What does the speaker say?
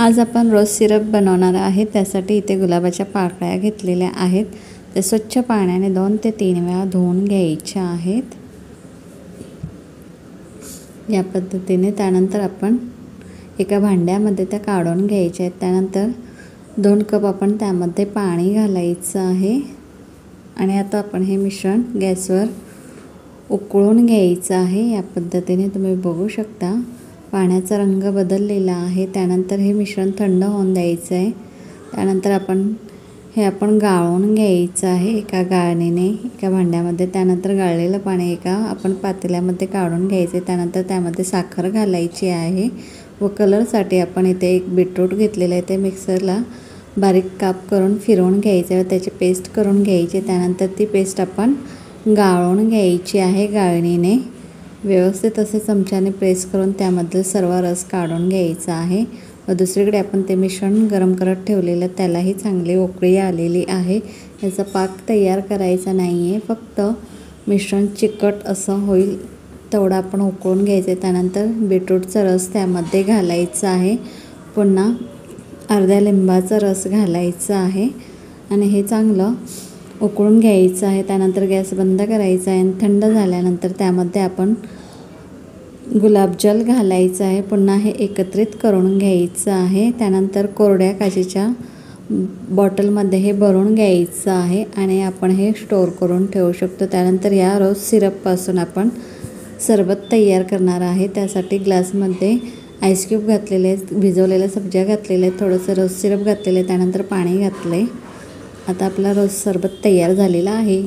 आज आपण रोज सिरप बनवणार आहे। त्यासाठी इथे गुलाबाच्या पाकळ्या घेतलेल्या आहेत। ते स्वच्छ पाण्याने 2 ते 3 वेळा धुवून घ्यायच्या आहेत। या पद्धतीने त्यानंतर आपण एका भांड्यामध्ये त्या काढून घ्यायच्या आहेत। त्यानंतर 2 कप आपण त्यामध्ये पाणी घालायचं आहे आणि आता आपण हे मिश्रण गॅसवर उकळून घ्यायचं आहे। या पद्धतीने तुम्ही बघू शकता पाण्याचा रंग बदललेला आहे। त्यानंतर हे मिश्रण थंड होऊन द्यायचं आहे। त्यानंतर आपण गाळून घ्यायचं आहे एका गाळणीने एका भांड्यामध्ये। त्यानंतर गाळलेलं पाणी एका आपण पातेल्यामध्ये काढून घ्यायचे। त्यानंतर त्यामध्ये साखर घालायची आहे व कलरसाठी आपण इथे एक बीटरूट घेतलेलं आहे। ते मिक्सरला बारीक काप करून फिरवून घ्यायचे व त्याची पेस्ट करून घ्यायची। त्यानंतर ती पेस्ट आपण गाळून घ्यायची आहे गाळणीने। व्यवस्थित असे चमच्याने प्रेस करून त्यामधील सर्व रस काढून घ्यायचा आहे व दुसरीकडे आपण ते मिश्रण गरम करत ठेवलेलं त्यालाही चांगली उकळी आलेली आहे। याचा पाक तयार करायचा नाही आहे, फक्त मिश्रण चिकट असं होईल तेवढं आपण उकळून घ्यायचे। त्यानंतर बीटरूटचा रस त्यामध्ये घालायचा आहे। पुन्हा अर्ध्या लिंबाचा रस घालायचा आहे आणि हे चांगलं उकळून घ्यायचं आहे। त्यानंतर गॅस बंद करायचा आहे आणि थंड झाल्यानंतर त्यामध्ये आपण गुलाबजल घालायचं आहे। पुन्हा हे एकत्रित करून घ्यायचं आहे। त्यानंतर कोरड्या काचेच्या बॉटलमध्ये हे भरून घ्यायचं आहे आणि आपण हे स्टोअर करून ठेवू शकतो। त्यानंतर या रोज सिरपपासून आपण सरबत तयार करणार आहे। त्यासाठी ग्लासमध्ये आईस क्यूब घातलेले, भिजवलेल्या सब्जा घातलेले, थोडंसं रोज सिरप घातलेले, त्यानंतर पाणी घातले। आता आपला रोज सरबत तयार झालेला आहे।